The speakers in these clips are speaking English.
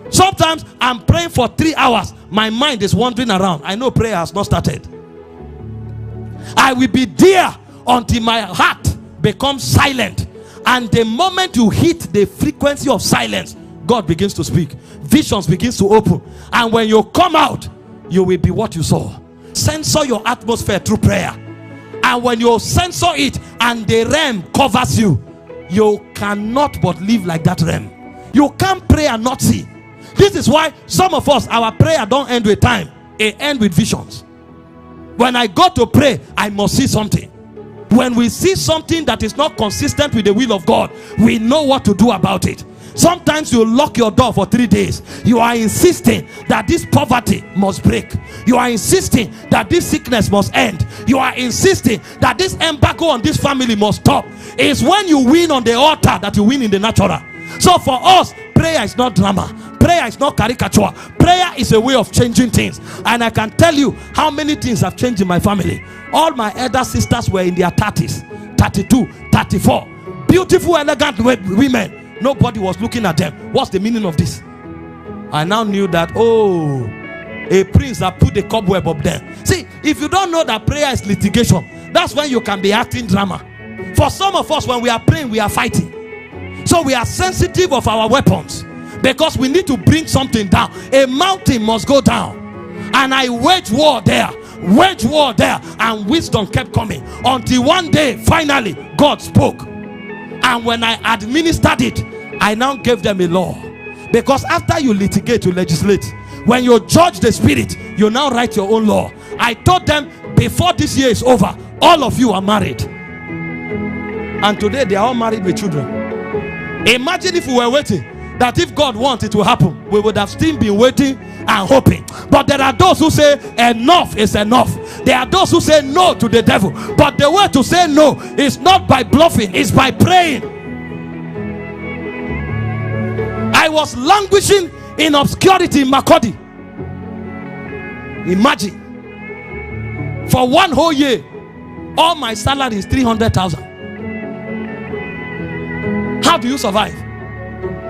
Sometimes I'm praying for 3 hours. My mind is wandering around. I know prayer has not started. I will be there until my heart becomes silent. And the moment you hit the frequency of silence, God begins to speak. Visions begins to open. And when you come out, you will be what you saw. Censor your atmosphere through prayer. And when you censor it and the realm covers you, you cannot but live like that realm. You can't pray and not see. This is why some of us, our prayer don't end with time. It ends with visions. When I go to pray, I must see something. When we see something that is not consistent with the will of God, we know what to do about it. Sometimes you lock your door for 3 days. You are insisting that this poverty must break. You are insisting that this sickness must end. You are insisting that this embargo on this family must stop. It's when you win on the altar that you win in the natural. So for us, prayer is not drama. Prayer is not caricature. Prayer is a way of changing things. And I can tell you how many things have changed in my family. All my elder sisters were in their 30s, 32, 34. Beautiful, elegant women. Nobody was looking at them. What's the meaning of this? I now knew that, oh, a prince that put the cobweb up there. See, if you don't know that prayer is litigation, that's when you can be acting drama. For some of us, when we are praying, we are fighting. So we are sensitive of our weapons, because we need to bring something down. A mountain must go down. And I wage war there, and wisdom kept coming until one day, finally, God spoke. And when I administered it, I now gave them a law. Because after you litigate, you legislate. When you judge the spirit, you now write your own law. I told them, before this year is over, all of you are married. And today they are all married with children. Imagine if we were waiting, that if God wants it to happen, we would have still been waiting and hoping. But there are those who say enough is enough. There are those who say no to the devil. But the way to say no is not by bluffing, it's by praying. I was languishing in obscurity in Makodi. Imagine, for 1 whole year, all my salary is 300,000. How do you survive?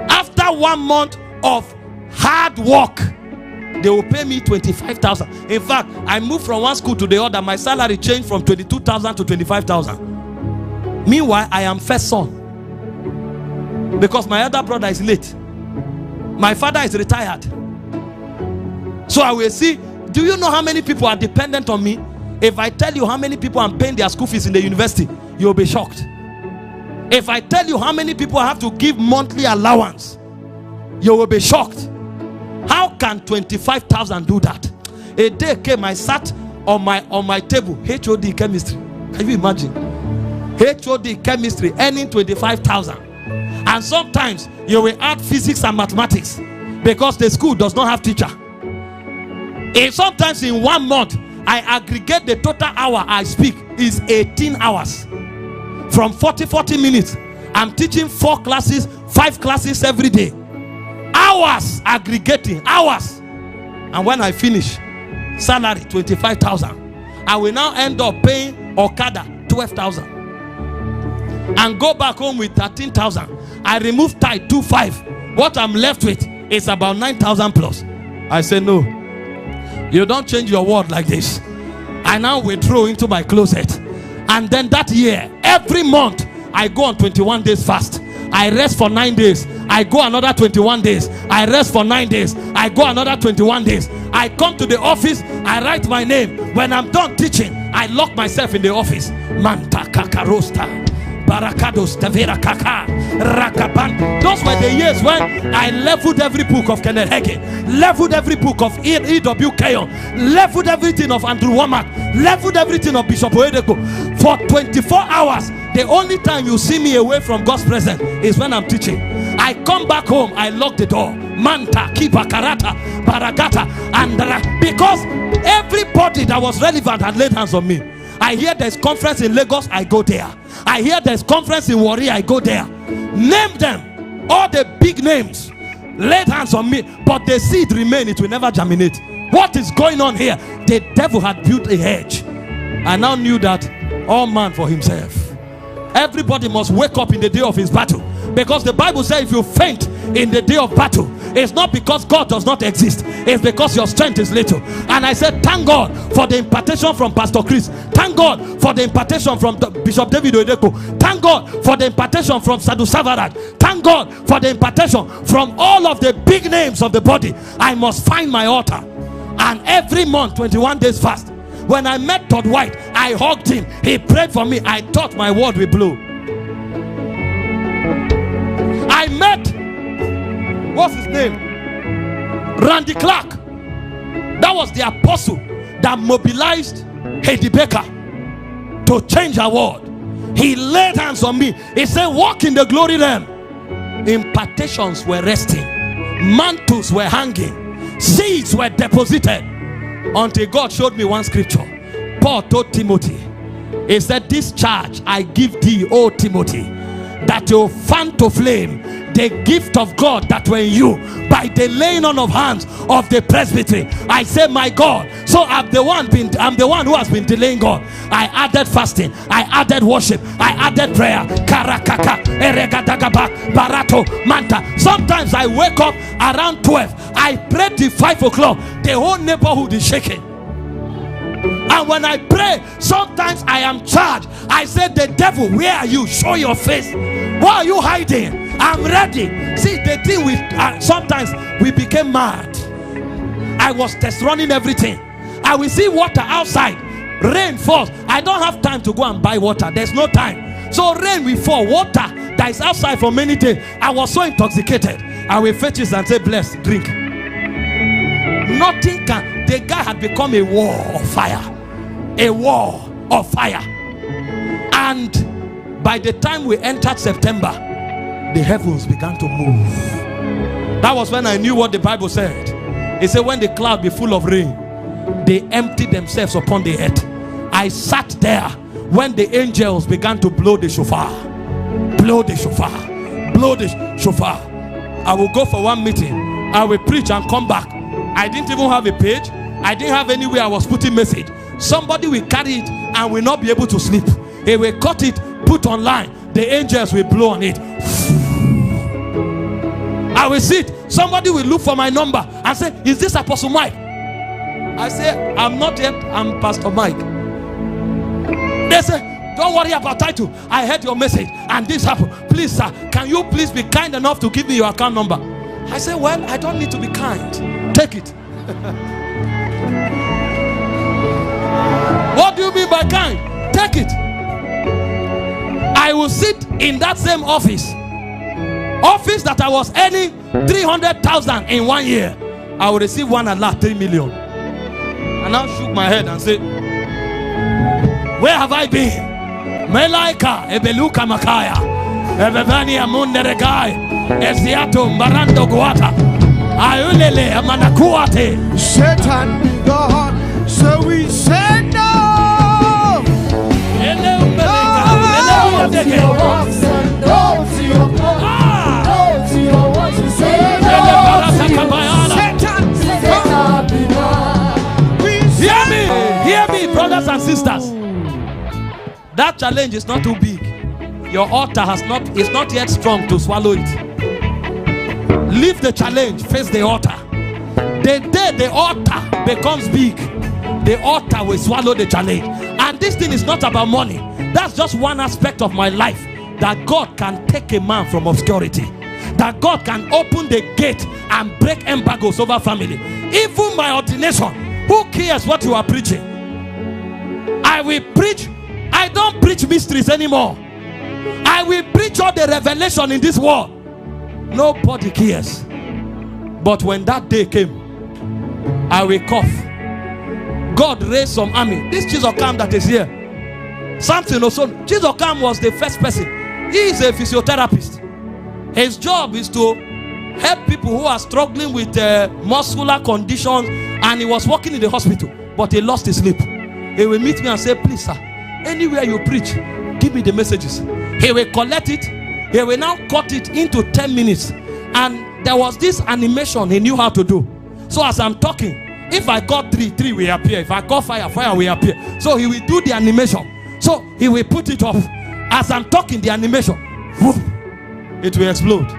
After 1 month of hard work, they will pay me 25,000. In fact, I moved from one school to the other. My salary changed from 22,000 to 25,000. Meanwhile, I am first son, because my other brother is late. My father is retired. So I will see, do you know how many people are dependent on me? If I tell you how many people I'm paying their school fees in the university, you'll be shocked. If I tell you how many people I have to give monthly allowance, you will be shocked. How can 25,000 do that? A day came, I sat on my table, HOD chemistry. Can you imagine? HOD chemistry earning 25,000. And sometimes you will add physics and mathematics, because the school does not have teacher. And sometimes in 1 month, I aggregate the total hour I speak is 18 hours. From 40 minutes, I'm teaching 4 classes, 5 classes every day. Hours aggregating, hours. And when I finish, salary 25,000. I will now end up paying Okada 12,000 and go back home with 13,000. I remove tithe 2,500. What I'm left with is about 9,000 plus. I say, no, you don't change your word like this. I now withdraw into my closet. And then that year, every month, I go on 21 days fast. I rest for 9 days. I go another 21 days. I rest for 9 days. I go another 21 days. I come to the office. I write my name. When I'm done teaching, I lock myself in the office. Manta kakarosta. Barakados Tavera Kaka Rakaban. Those were the years when I leveled every book of Kenneth Hagin, leveled every book of E.W. Keyon, leveled everything of Andrew Womack, leveled everything of Bishop Oedeko. For 24 hours, the only time you see me away from God's presence is when I'm teaching. I come back home, I lock the door. Manta, Kiba, Karata, Baragata, and because everybody that was relevant had laid hands on me. I hear there's conference in Lagos, I go there. I hear there's conference in Warri, I go there. Name them, all the big names, laid hands on me, but the seed remain, it will never germinate. What is going on here? The devil had built a hedge. I now knew that all man for himself. Everybody must wake up in the day of his battle, because the Bible says if you faint in the day of battle, It's not because God does not exist. It's because your strength is little. And I said, thank God for the impartation from Pastor Chris. Thank God for the impartation from Bishop David Oedeko. Thank God for the impartation from Sadhu Savaraj. Thank God for the impartation from all of the big names of the body. I must find my altar. And every month, 21 days fast. When I met Todd White, I hugged him. He prayed for me. I thought my word will blow. I met, what's his name? Randy Clark. That was the apostle that mobilized Heidi Baker to change our world. He laid hands on me. He said, walk in the glory realm. Impartations were resting. Mantles were hanging. Seeds were deposited. Until God showed me one scripture. Paul told Timothy, he said, this charge I give thee, O Timothy, that you fan to flame the gift of God that were in you by the laying on of hands of the presbytery. I say, my God. So I'm the one who has been delaying God. I added fasting, I added worship, I added prayer. Karakaka, eregadagaba, barato, manta. Sometimes I wake up around 12. I pray till 5 o'clock. The whole neighborhood is shaking. And when I pray, sometimes I am charged. I say, the devil, where are you? Show your face. Why are you hiding? I'm ready. See, the thing with sometimes we became mad. I was test running everything. I will see water outside. Rain falls. I don't have time to go and buy water. There's no time. So rain will fall. Water that is outside for many days. I was so intoxicated. I will fetch it and say, bless, drink. Nothing can. The guy had become a wall of fire. A wall of fire. And by the time we entered September, the heavens began to move. That was when I knew what the Bible said. It said, when the cloud be full of rain, they empty themselves upon the earth. I sat there when the angels began to blow the shofar. Blow the shofar. Blow the shofar. I will go for one meeting. I will preach and come back. I didn't even have a page. I didn't have anywhere I was putting message. Somebody will carry it and will not be able to sleep. They will cut it, put online. The angels will blow on it. I will sit. Somebody will look for my number and say, is this Apostle Mike? I say, I'm not yet. I'm Pastor Mike. They say, don't worry about title. I heard your message and this happened. Please, sir, can you please be kind enough to give me your account number? I say, well, I don't need to be kind. Take it. What do you mean by kind? Take it. I will sit in that same office that I was earning 300,000 in 1 year. I will receive one and last 3 million. And I shook my head and said, where have I been? Melaika ebeluka makaya ebebani amunde regai esiato marando guata ayulele amanakuate. Satan be God, so we say no. No to your works and no to your blood. No to your works and say no to you. Satan be God. Hear me, brothers and sisters. That challenge is not too big. Your altar is not yet strong to swallow it. Leave the challenge, face the altar. The day the altar becomes big, the altar will swallow the challenge. And this thing is not about money. That's just one aspect of my life, that God can take a man from obscurity, that God can open the gate and break embargoes over family. Even my ordination, who cares what you are preaching? I will preach. I don't preach mysteries anymore. I will preach all the revelation in this world. Nobody cares. But when that day came, I will cough. God raised some army. This Chizokam that is here, something also. Chizokam was the first person. He is a physiotherapist. His job is to help people who are struggling with muscular conditions, and he was working in the hospital, but he lost his sleep. He will meet me and say, please sir, anywhere you preach, give me the messages. He will collect it. He will now cut it into 10 minutes. And there was this animation he knew how to do. So as I'm talking, if I call 3, 3 will appear. If I call fire, fire will appear. So he will do the animation. So he will put it off. As I'm talking, the animation, whoop, it will explode.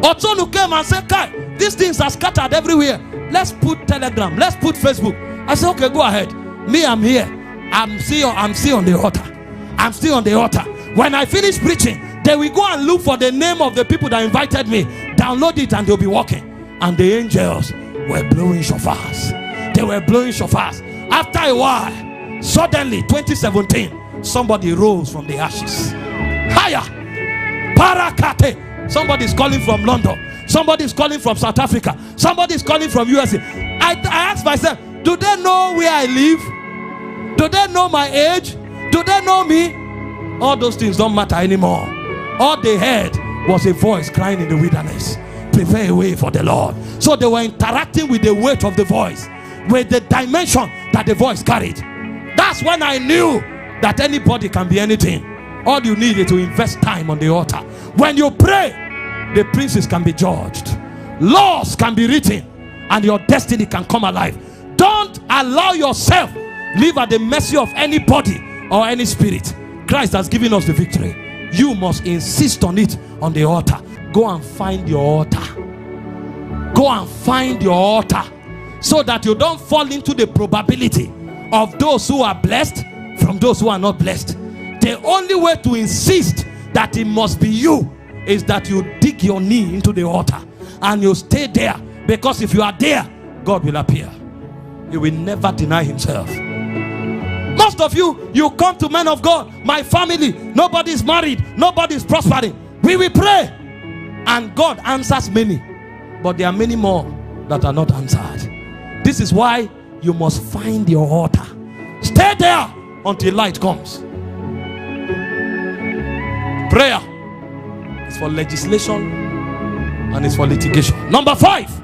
Otonu came and said, Kai, these things are scattered everywhere. Let's put Telegram. Let's put Facebook. I said, okay, go ahead. Me, I'm here. I'm still on the altar. I'm still on the altar. When I finish preaching, they will go and look for the name of the people that invited me. Download it and they'll be walking. And the angels were blowing shofars. They were blowing shofars. After a while, suddenly, 2017, somebody rose from the ashes. Higher. Parakate. Somebody is calling from London. Somebody is calling from South Africa. Somebody is calling from USA. I asked myself, do they know where I live? Do they know my age? Do they know me? All those things don't matter anymore. All they heard was a voice crying in the wilderness, prepare a way for the Lord. So they were interacting with the weight of the voice, with the dimension that the voice carried. That's when I knew that anybody can be anything. All you need is to invest time on the altar. When you pray, the princes can be judged, laws can be written, and your destiny can come alive. Don't allow yourself live at the mercy of anybody or any spirit. Christ has given us the victory. You must insist on it on the altar. Go and find your altar. Go and find your altar, so that you don't fall into the probability of those who are blessed from those who are not blessed. The only way to insist that it must be you is that you dig your knee into the altar and you stay there, because if you are there, God will appear. He will never deny himself. Most of you come to men of God, my family, nobody is married, nobody is prospering. We will pray and God answers many, but there are many more that are not answered. This is why you must find your altar. Stay there until light comes. Prayer is for legislation and it's for litigation. Number 5.